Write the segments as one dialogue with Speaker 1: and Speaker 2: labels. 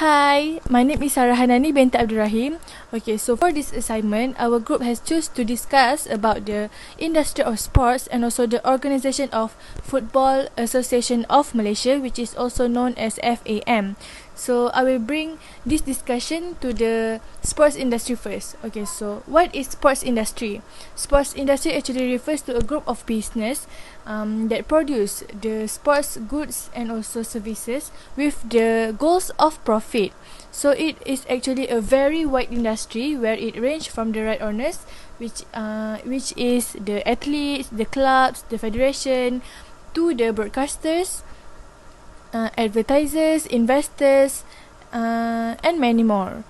Speaker 1: Hi, my name is Sarah Hanani binti Abdul Rahim. Okay, so for this assignment, our group has chosen to discuss about the industry of sports and also the organization of Football Association of Malaysia, which is also known as FAM. So I will bring this discussion to the sports industry first. Okay, so what is sports industry? Sports industry actually refers to a group of business that produce the sports goods and also services with the goals of profit. So it is actually a very wide industry where it ranges from the right owners, which is the athletes, the clubs, the federation, to the broadcasters, advertisers, investors, and many more.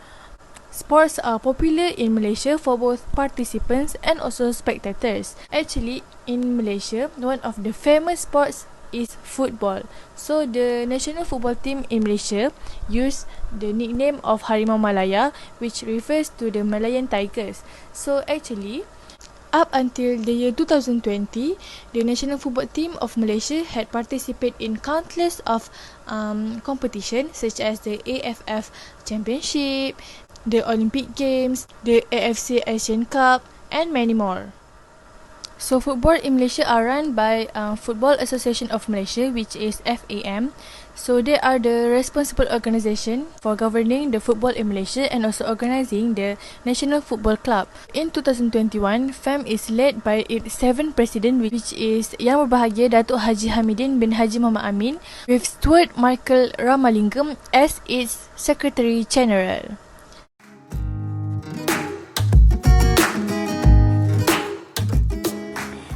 Speaker 1: Sports are popular in Malaysia for both participants and also spectators. Actually, in Malaysia, one of the famous sports is football. So the national football team in Malaysia use the nickname of Harimau Malaya, which refers to the Malayan Tigers. So actually, up until the year 2020, the national football team of Malaysia had participated in countless of competitions such as the AFF Championship, the Olympic Games, the AFC Asian Cup, and many more. So football in Malaysia are run by Football Association of Malaysia, which is FAM. So they are the responsible organisation for governing the football in Malaysia and also organising the National Football Club. In 2021, FAM is led by its 7th president, which is Yang Berbahagia Datuk Haji Hamidin bin Haji Muhammad Amin, with Stuart Michael Ramalingam as its Secretary General.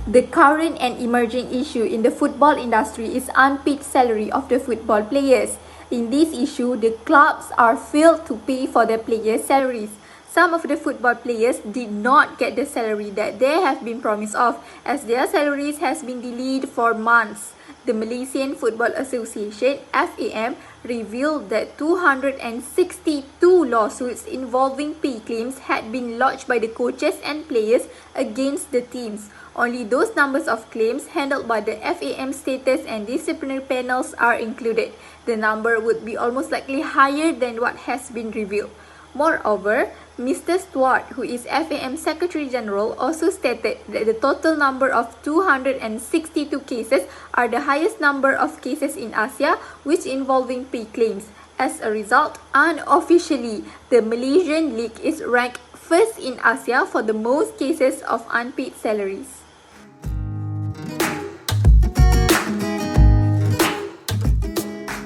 Speaker 2: The current and emerging issue in the football industry is unpaid salary of the football players. In this issue, the clubs are failed to pay for their players' salaries. Some of the football players did not get the salary that they have been promised of, as their salaries has been delayed for months. The Malaysian Football Association (FAM) revealed that 262 lawsuits involving pay claims had been lodged by the coaches and players against the teams. Only those numbers of claims handled by the FAM status and disciplinary panels are included. The number would be almost likely higher than what has been revealed. Moreover, Mr. Stuart, who is FAM Secretary General, also stated that the total number of 262 cases are the highest number of cases in Asia which involving pay claims. As a result, unofficially, the Malaysian League is ranked first in Asia for the most cases of unpaid salaries.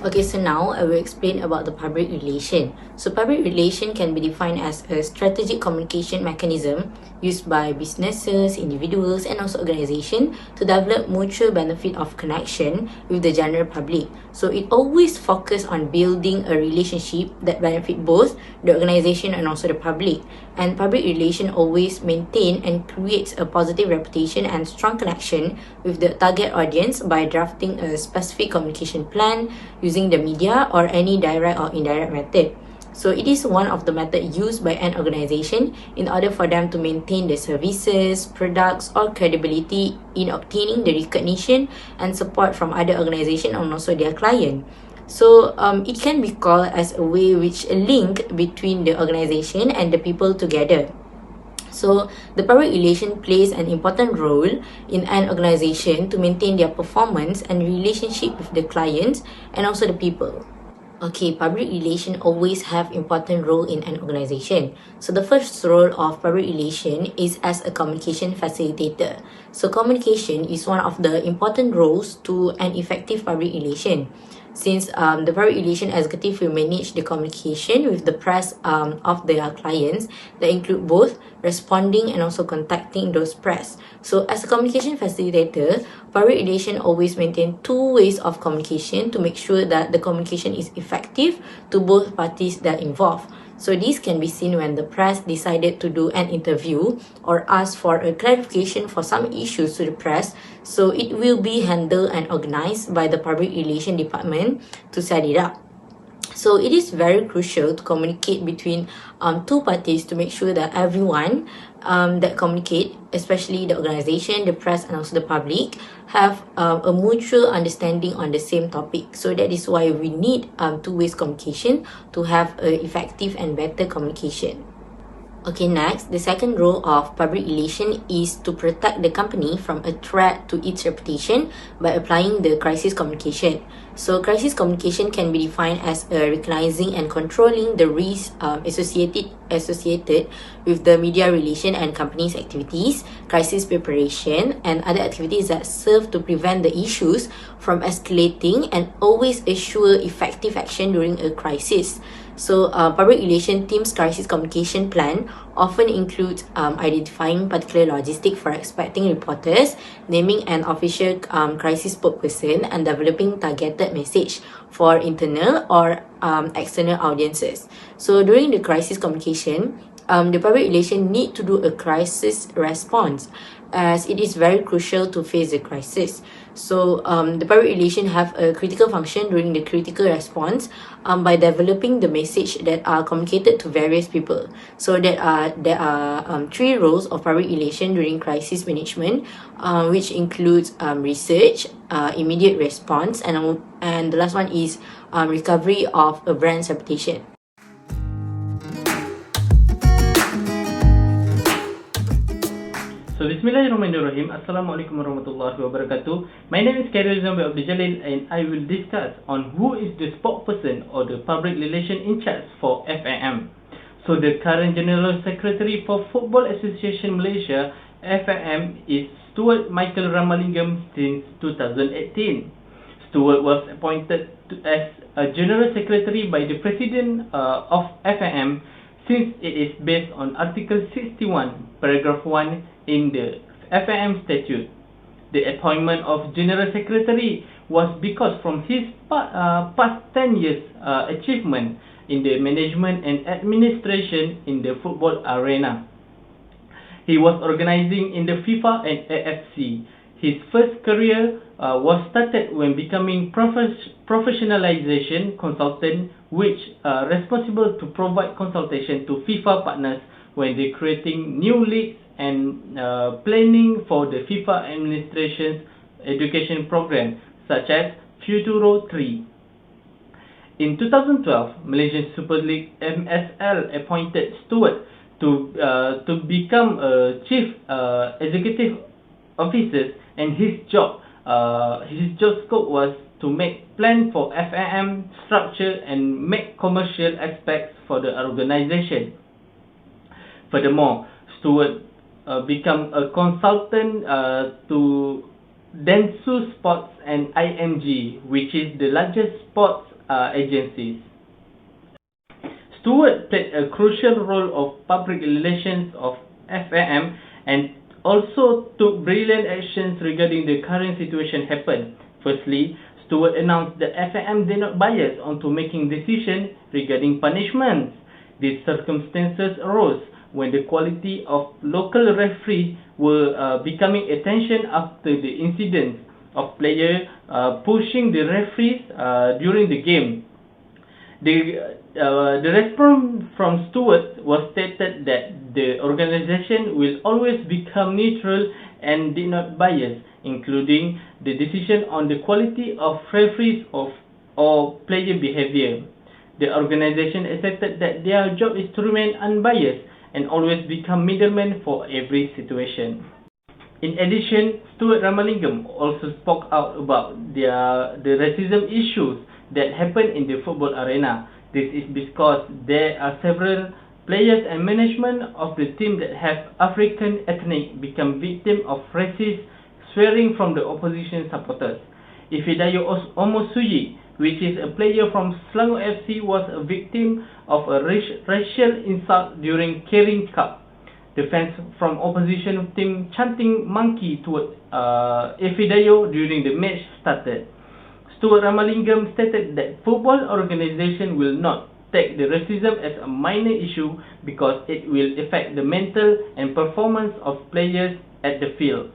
Speaker 3: Okay, so now I will explain about the public relation. So public relation can be defined as a strategic communication mechanism used by businesses, individuals and also organizations to develop mutual benefit of connection with the general public. So it always focuses on building a relationship that benefit both the organization and also the public. And public relation always maintain and creates a positive reputation and strong connection with the target audience by drafting a specific communication plan using the media or any direct or indirect method. So it is one of the methods used by an organization in order for them to maintain the services, products or credibility in obtaining the recognition and support from other organizations and also their client. So it can be called as a way which a link between the organization and the people together. So the public relation plays an important role in an organization to maintain their performance and relationship with the clients and also the people. Okay, public relation always have important role in an organization. So the first role of public relation is as a communication facilitator. So communication is one of the important roles to an effective public relation. Since the public relation executive will manage the communication with the press of their clients that include both responding and also contacting those press. So as a communication facilitator, public relation always maintain two ways of communication to make sure that the communication is effective to both parties that are involved. So this can be seen when the press decided to do an interview or ask for a clarification for some issues to the press. So it will be handled and organized by the public relation department to set it up. So it is very crucial to communicate between two parties to make sure that everyone that communicate, especially the organization, the press, and also the public, have a mutual understanding on the same topic. So that is why we need two-way communication to have effective and better communication. Okay, next, the second role of public relation is to protect the company from a threat to its reputation by applying the crisis communication. So, crisis communication can be defined as recognizing and controlling the risks associated with the media relation and company's activities, crisis preparation, and other activities that serve to prevent the issues from escalating and always assure effective action during a crisis. So, public relation team's crisis communication plan often includes identifying particular logistic for expecting reporters, naming an official crisis spokesperson, and developing targeted message for internal or external audiences. So, during the crisis communication, the public relation need to do a crisis response, as it is very crucial to face the crisis. So the public relation have a critical function during the critical response by developing the message that are communicated to various people. So there are three roles of public relation during crisis management, which includes research, immediate response, and the last one is recovery of a brand's reputation.
Speaker 4: So Bismillahirrahmanirrahim. Assalamualaikum warahmatullahi wabarakatuh. My name is Khairul Zambi Abdul Jalil, and I will discuss on who is the spokesperson or the public relation in charge for FAM. So the current General Secretary for Football Association Malaysia, FAM, is Stuart Michael Ramalingam since 2018. Stuart was appointed as a General Secretary by the President of FAM since it is based on Article 61, Paragraph 1 in the FAM Statute. The appointment of General Secretary was because from his past 10 years achievement in the management and administration in the football arena. He was organizing in the FIFA and AFC. His first career was started when becoming professionalization consultant, which responsible to provide consultation to FIFA partners when they creating new leagues and planning for the FIFA administration's education program, such as Futuro 3. In 2012, Malaysian Super League MSL appointed Stuart to become a chief executive officer, and his job scope was to make plan for FAM structure and make commercial aspects for the organization. Furthermore, Stuart become a consultant to Dentsu Sports and IMG, which is the largest sports agencies. Stuart played a crucial role of public relations of FAM and also took brilliant actions regarding the current situation happened. Firstly, Stuart announced that FAM did not bias onto making decisions regarding punishments. These circumstances arose when the quality of local referees were becoming attention after the incidents of players pushing the referees during the game. The response from Stuart was stated that the organization will always become neutral and did not bias, including the decision on the quality of referees or player behavior. The organization accepted that their job is to remain unbiased and always become middleman for every situation. In addition, Stuart Ramalingam also spoke out about the racism issues that happen in the football arena. This is because there are several players and management of the team that have African ethnic become victim of racist swearing from the opposition supporters. Ifidayo Omosuyi, which is a player from Selangor FC, was a victim of a racial insult during Kering Cup. The fans from opposition team chanting monkey toward Ifidayo during the match started. Stuart Ramalingam stated that football organization will not take the racism as a minor issue because it will affect the mental and performance of players at the field.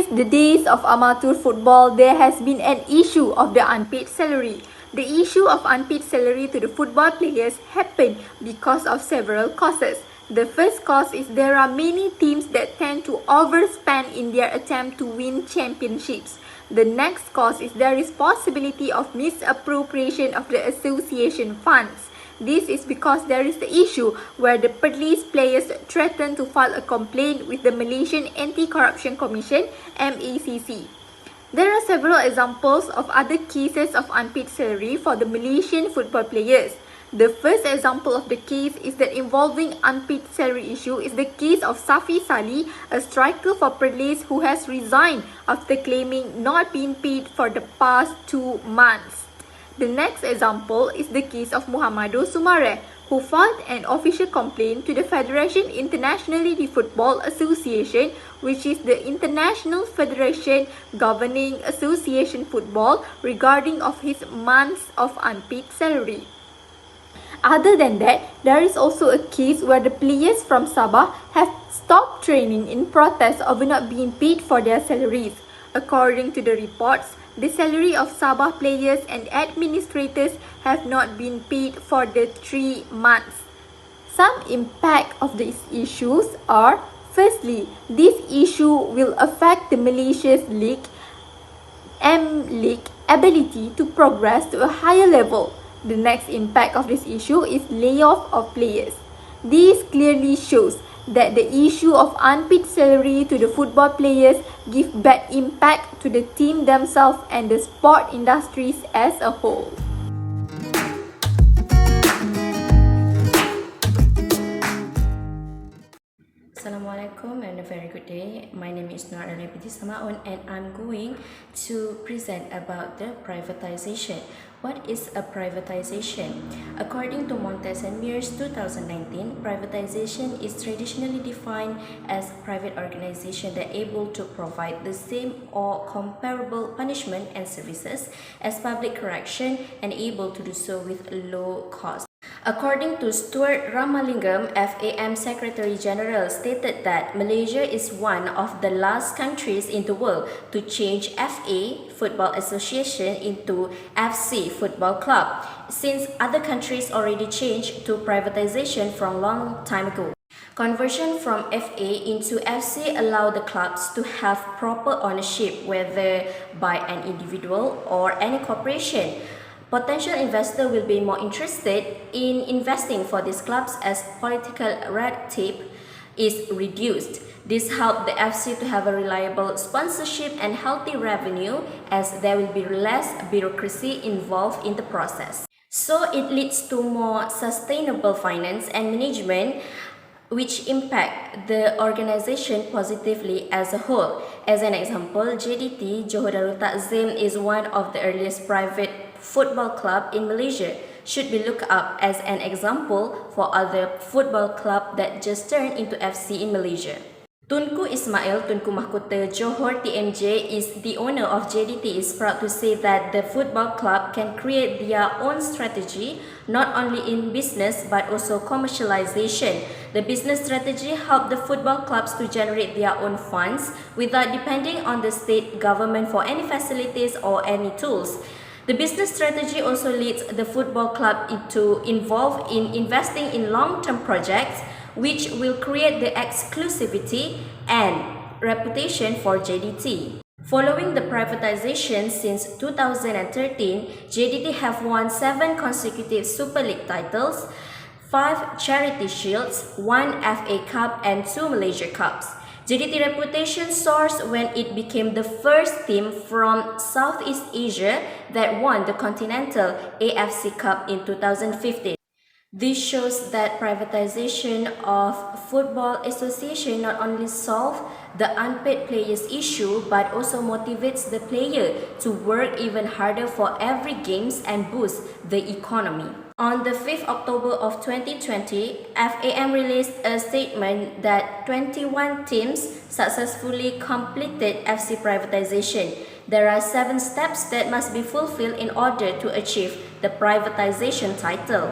Speaker 2: Since the days of amateur football, there has been an issue of the unpaid salary. The issue of unpaid salary to the football players happened because of several causes. The first cause is there are many teams that tend to overspend in their attempt to win championships. The next cause is there is possibility of misappropriation of the association funds. This is because there is the issue where the police players threaten to file a complaint with the Malaysian Anti-Corruption Commission (MACC). There are several examples of other cases of unpaid salary for the Malaysian football players. The first example of the case is that involving unpaid salary issue is the case of Safi Salih, a striker for Perlis who has resigned after claiming not being paid for the past 2 months. The next example is the case of Muhammadu Sumareh, who filed an official complaint to the Federation Internationally de Football Association, which is the international federation governing association football, regarding of his months of unpaid salary. Other than that, there is also a case where the players from Sabah have stopped training in protest over not being paid for their salaries. According to the reports, the salary of Sabah players and administrators have not been paid for the 3 months. Some impact of these issues are, firstly, this issue will affect the Malaysia's league, M-League, ability to progress to a higher level. The next impact of this issue is layoff of players. This clearly shows that the issue of unpaid salary to the football players give bad impact to the team themselves and the sport industries as a whole.
Speaker 5: Assalamualaikum and a very good day. My name is Nur Arifiti Samaun and I'm going to present about the privatization. What is a privatization? According to Montes and Mears 2019, privatization is traditionally defined as private organization that are able to provide the same or comparable punishment and services as public correction and able to do so with low cost. According to Stuart Ramalingam, FAM Secretary General stated that Malaysia is one of the last countries in the world to change FA, Football Association, into FC, Football Club, since other countries already changed to privatization from long time ago. Conversion from FA into FC allow the clubs to have proper ownership, whether by an individual or any corporation. Potential investor will be more interested in investing for these clubs as political red tape is reduced. This helps the FC to have a reliable sponsorship and healthy revenue, as there will be less bureaucracy involved in the process. So it leads to more sustainable finance and management, which impact the organization positively as a whole. As an example, JDT, Johor Darul Takzim, is one of the earliest private football club in Malaysia, should be looked up as an example for other football club that just turned into FC in Malaysia. Tunku Ismail, Tunku Mahkota Johor TMJ, is the owner of JDT, is proud to say that the football club can create their own strategy, not only in business but also commercialization. The business strategy helped the football clubs to generate their own funds without depending on the state government for any facilities or any tools. The business strategy also leads the football club to involve in investing in long-term projects, which will create the exclusivity and reputation for JDT. Following the privatization since 2013, JDT have won 7 consecutive Super League titles, 5 Charity Shields, 1 FA Cup and 2 Malaysia Cups. JDT reputation soared when it became the first team from Southeast Asia that won the Continental AFC Cup in 2015. This shows that privatization of football association not only solve the unpaid players issue but also motivates the player to work even harder for every games and boost the economy. On the 5th October of 2020, FAM released a statement that 21 teams successfully completed FC privatization. There are 7 steps that must be fulfilled in order to achieve the privatization title.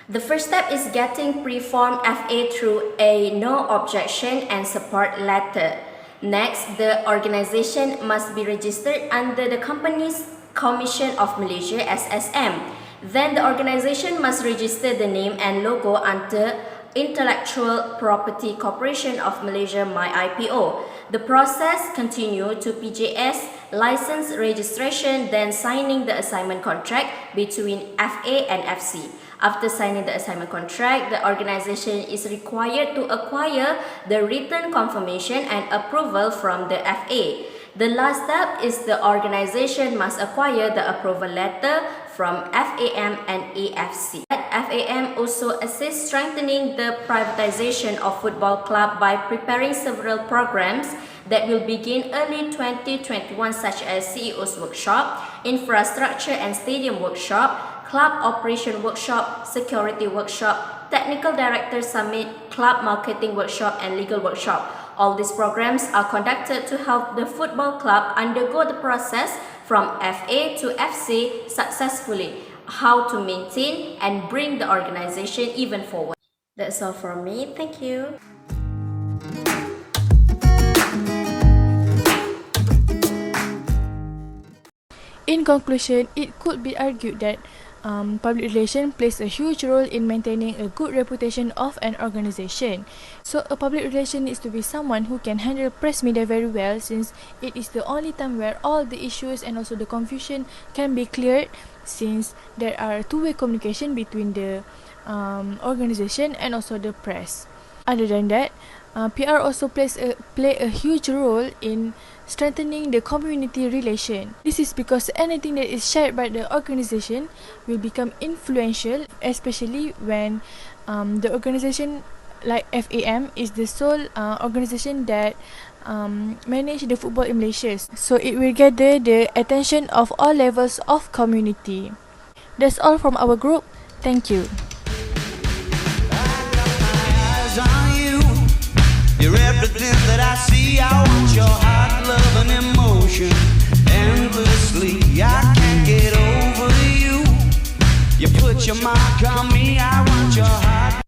Speaker 5: The first step is getting pre-formed FA through a no objection and support letter. Next, the organization must be registered under the Companies Commission of Malaysia (SSM). Then the organization must register the name and logo under Intellectual Property Corporation of Malaysia (MyIPO). The process continues to PJS, license registration, then signing the assignment contract between FA and FC. After signing the assignment contract, the organization is required to acquire the written confirmation and approval from the FA. The last step is the organization must acquire the approval letter from FAM and AFC. FAM also assists strengthening the privatization of football club by preparing several programs that will begin early 2021, such as CEO's workshop, infrastructure and stadium workshop, club operation workshop, security workshop, technical director summit, club marketing workshop, and legal workshop. All these programs are conducted to help the football club undergo the process from FA to FC successfully, how to maintain and bring the organization even forward. That's all from me. Thank you.
Speaker 1: In conclusion, it could be argued that public relations plays a huge role in maintaining a good reputation of an organization. So a public relation needs to be someone who can handle press media very well, since it is the only time where all the issues and also the confusion can be cleared, since there are two-way communication between the organization and also the press. Other than that, PR also play a huge role in strengthening the community relation. This is because anything that is shared by the organization will become influential, especially when the organization like FAM is the sole organization that manage the football in Malaysia. So it will gather the attention of all levels of community. That's all from our group. Thank you.
Speaker 6: You're everything that I see. I want your heart, love, and emotion endlessly. I can't get over you. You put your mark on me. I want your heart.